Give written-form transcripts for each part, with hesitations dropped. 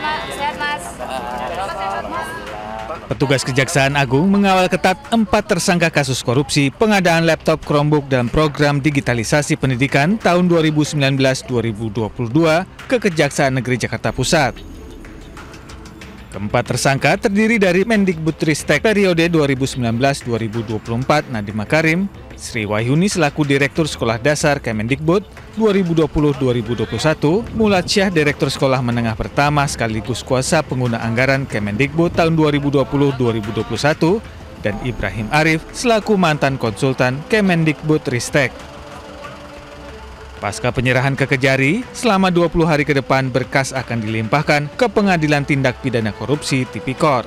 Sehat, Mas. Petugas Kejaksaan Agung mengawal ketat 4 tersangka kasus korupsi pengadaan laptop Chromebook dalam program digitalisasi pendidikan tahun 2019-2022 ke Kejaksaan Negeri Jakarta Pusat. Keempat tersangka terdiri dari Mendikbudristek periode 2019-2024 Nadiem Makarim, Sri Wahyuni selaku Direktur Sekolah Dasar Kemendikbud 2020-2021, Mulad Syah Direktur Sekolah Menengah Pertama sekaligus kuasa pengguna anggaran Kemendikbud tahun 2020-2021, dan Ibrahim Arif selaku mantan konsultan Kemendikbudristek. Pasca penyerahan ke Kejari, selama 20 hari ke depan berkas akan dilimpahkan ke Pengadilan Tindak Pidana Korupsi Tipikor.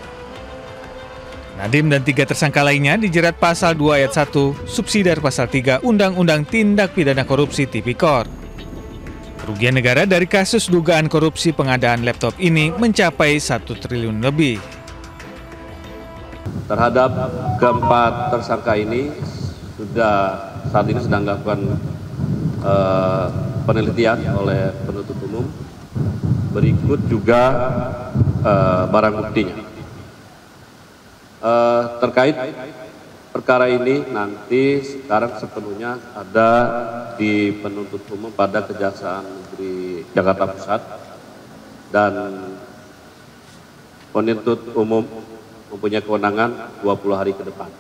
Nadiem dan 3 tersangka lainnya dijerat pasal 2 ayat 1, subsidiar pasal 3 Undang-Undang Tindak Pidana Korupsi Tipikor. Kerugian negara dari kasus dugaan korupsi pengadaan laptop ini mencapai 1 triliun lebih. Terhadap keempat tersangka ini saat ini sedang dilakukan penelitian oleh penuntut umum. Berikut juga barang buktinya. Terkait perkara ini nanti sekarang sepenuhnya ada di penuntut umum pada Kejaksaan Negeri Jakarta Pusat, dan penuntut umum mempunyai kewenangan 20 hari ke depan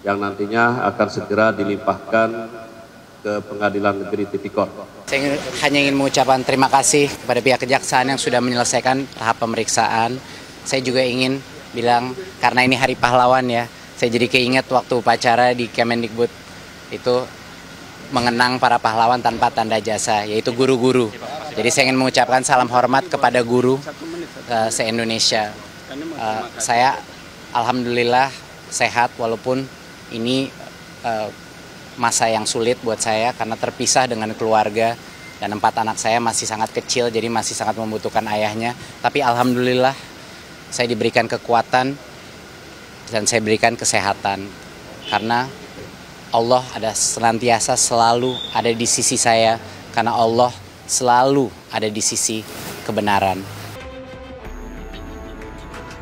yang nantinya akan segera dilimpahkan ke Pengadilan Negeri Tipikor. Saya hanya ingin mengucapkan terima kasih kepada pihak kejaksaan yang sudah menyelesaikan tahap pemeriksaan. Saya juga ingin bilang, karena ini Hari Pahlawan ya, saya jadi keinget waktu upacara di Kemendikbud itu mengenang para pahlawan tanpa tanda jasa, yaitu guru-guru. Jadi saya ingin mengucapkan salam hormat kepada guru se-Indonesia. Saya alhamdulillah sehat walaupun ini masa yang sulit buat saya karena terpisah dengan keluarga dan 4 anak saya masih sangat kecil, jadi masih sangat membutuhkan ayahnya. Tapi alhamdulillah saya diberikan kekuatan dan saya diberikan kesehatan karena Allah ada senantiasa selalu ada di sisi saya, karena Allah selalu ada di sisi kebenaran.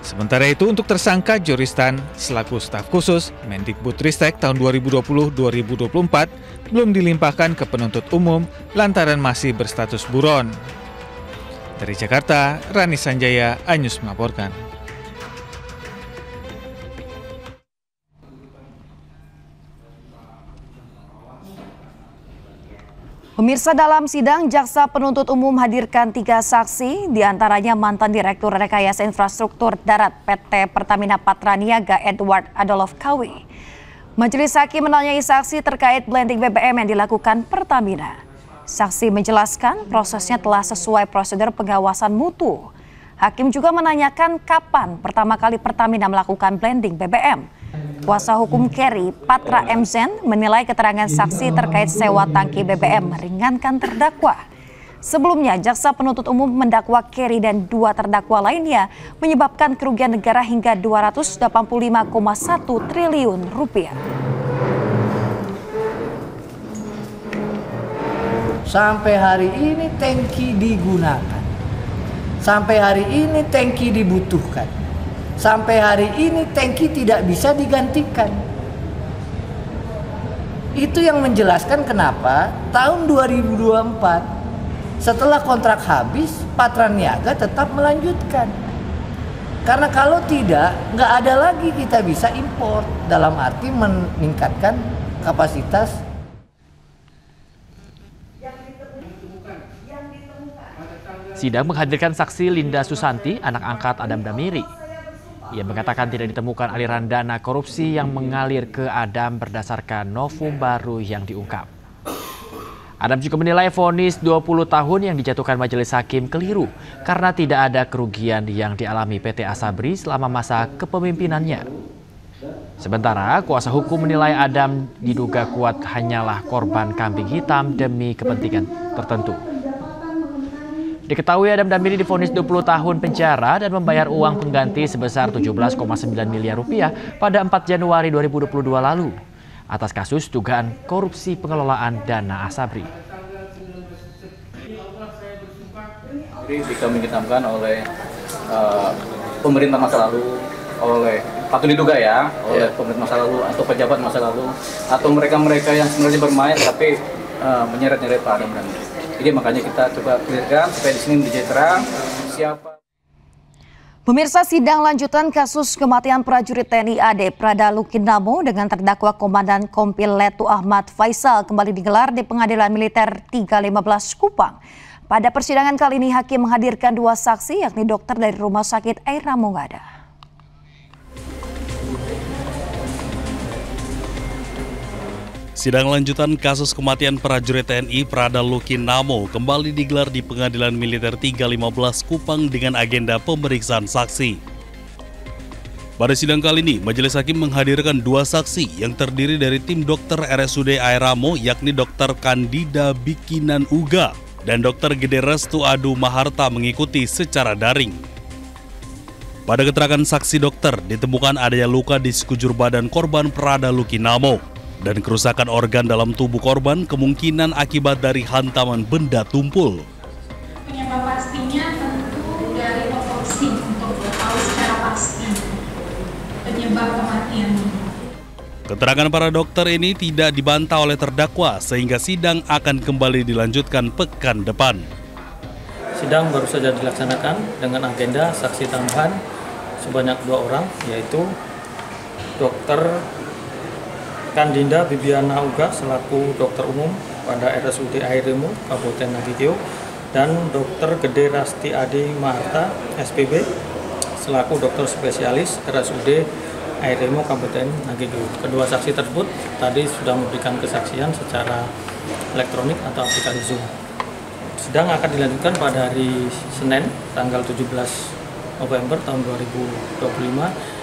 Sementara itu untuk tersangka Joristan selaku staf khusus Mendikbudristek tahun 2020-2024 belum dilimpahkan ke penuntut umum lantaran masih berstatus buron. Dari Jakarta, Rani Sanjaya, Anyus melaporkan. Pemirsa, dalam sidang, jaksa penuntut umum hadirkan 3 saksi, diantaranya mantan Direktur Rekayasa Infrastruktur Darat PT Pertamina Patraniaga Edward Adolf Kawi. Majelis Hakim menanyai saksi terkait blending BBM yang dilakukan Pertamina. Saksi menjelaskan prosesnya telah sesuai prosedur pengawasan mutu. Hakim juga menanyakan kapan pertama kali Pertamina melakukan blending BBM. Kuasa hukum Kerry, Patra M. Zen, menilai keterangan saksi terkait sewa tangki BBM meringankan terdakwa. Sebelumnya, jaksa penuntut umum mendakwa Kerry dan 2 terdakwa lainnya menyebabkan kerugian negara hingga 285,1 triliun rupiah. Sampai hari ini tangki digunakan. Sampai hari ini tangki dibutuhkan. Sampai hari ini tangki tidak bisa digantikan. Itu yang menjelaskan kenapa tahun 2024 setelah kontrak habis Patraniaga tetap melanjutkan. Karena kalau tidak, nggak ada lagi kita bisa impor, dalam arti meningkatkan kapasitas. Sidang menghadirkan saksi Linda Susanti, anak angkat Adam Damiri. Ia mengatakan tidak ditemukan aliran dana korupsi yang mengalir ke Adam berdasarkan novum baru yang diungkap. Adam juga menilai vonis 20 tahun yang dijatuhkan majelis hakim keliru karena tidak ada kerugian yang dialami PT Asabri selama masa kepemimpinannya. Sementara kuasa hukum menilai Adam diduga kuat hanyalah korban kambing hitam demi kepentingan tertentu. Diketahui Adam Damiri divonis 20 tahun penjara dan membayar uang pengganti sebesar 17,9 miliar rupiah pada 4 Januari 2022 lalu atas kasus dugaan korupsi pengelolaan dana Asabri. Jadi kami ditamkan oleh pemerintah masa lalu, oleh patut diduga ya, oleh pemerintah masa lalu atau pejabat masa lalu, atau mereka-mereka yang sebenarnya bermain tapi menyeret-nyeret Pak Adam Damiri. Jadi makanya kita coba clearkan supaya di sini menjadi terang siapa. Pemirsa, sidang lanjutan kasus kematian prajurit TNI AD Prada Lukinamo dengan terdakwa Komandan Kompil Letu Ahmad Faisal kembali digelar di Pengadilan Militer 315 Kupang. Pada persidangan kali ini hakim menghadirkan 2 saksi yakni dokter dari Rumah Sakit Aira Monggada. Sidang lanjutan kasus kematian prajurit TNI Prada Lukinamo kembali digelar di Pengadilan Militer 315 Kupang dengan agenda pemeriksaan saksi. Pada sidang kali ini, Majelis Hakim menghadirkan 2 saksi yang terdiri dari tim dokter RSUD Airamo yakni Dr. Kandida Bikinan Uga dan Dr. Gede Restu Adu Maharta mengikuti secara daring. Pada keterangan saksi dokter, ditemukan adanya luka di sekujur badan korban Prada Lukinamo dan kerusakan organ dalam tubuh korban kemungkinan akibat dari hantaman benda tumpul. Penyebab pastinya tentu dari otopsi untuk tahu secara pasti penyebab kematian. Keterangan para dokter ini tidak dibantah oleh terdakwa sehingga sidang akan kembali dilanjutkan pekan depan. Sidang baru saja dilaksanakan dengan agenda saksi tambahan sebanyak 2 orang, yaitu Dr. Kandida Bibiana Uga selaku dokter umum pada RSUD Airemo Kabupaten Nagegeo dan Dr. Gede Rasti Adi Maharta SPB selaku dokter spesialis RSUD Airemo Kabupaten Nagegeo. Kedua saksi tersebut tadi sudah memberikan kesaksian secara elektronik atau aplikasi Zoom. Sidang akan dilanjutkan pada hari Senin tanggal 17 November tahun 2025.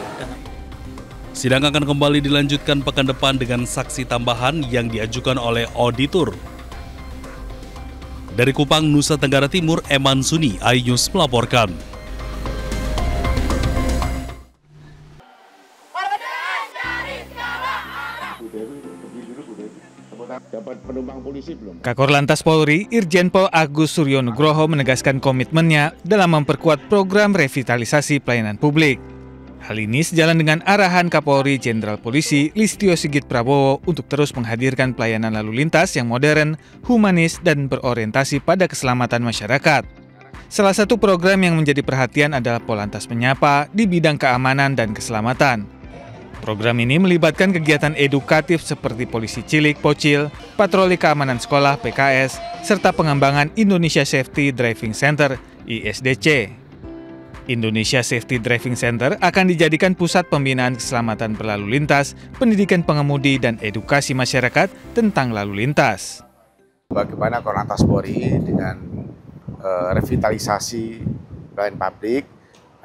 Sidang akan kembali dilanjutkan pekan depan dengan saksi tambahan yang diajukan oleh auditor. Dari Kupang, Nusa Tenggara Timur, Eman Suni, iNews melaporkan. Kakor Lantas Polri, Irjen Pol Agus Suryo Nugroho menegaskan komitmennya dalam memperkuat program revitalisasi pelayanan publik. Hal ini sejalan dengan arahan Kapolri Jenderal Polisi Listio Sigit Prabowo untuk terus menghadirkan pelayanan lalu lintas yang modern, humanis, dan berorientasi pada keselamatan masyarakat. Salah satu program yang menjadi perhatian adalah Polantas Menyapa di bidang keamanan dan keselamatan. Program ini melibatkan kegiatan edukatif seperti polisi cilik, pocil, patroli keamanan sekolah, PKS, serta pengembangan Indonesia Safety Driving Center, ISDC. Indonesia Safety Driving Center akan dijadikan pusat pembinaan keselamatan berlalu lintas, pendidikan pengemudi, dan edukasi masyarakat tentang lalu lintas. Bagaimana Korlantas Polri dengan revitalisasi pelayanan publik,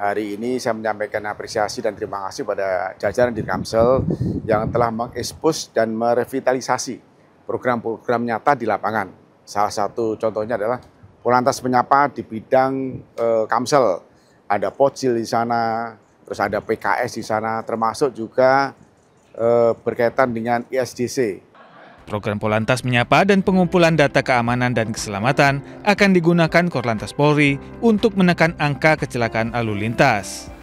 hari ini saya menyampaikan apresiasi dan terima kasih pada jajaran Dirkamsel yang telah mengekspos dan merevitalisasi program-program nyata di lapangan. Salah satu contohnya adalah Polantas Menyapa di bidang Kamsel. Ada Pocil di sana, terus ada PKS di sana, termasuk juga berkaitan dengan ISDC. Program Polantas Menyapa dan pengumpulan data keamanan dan keselamatan akan digunakan Korlantas Polri untuk menekan angka kecelakaan lalu lintas.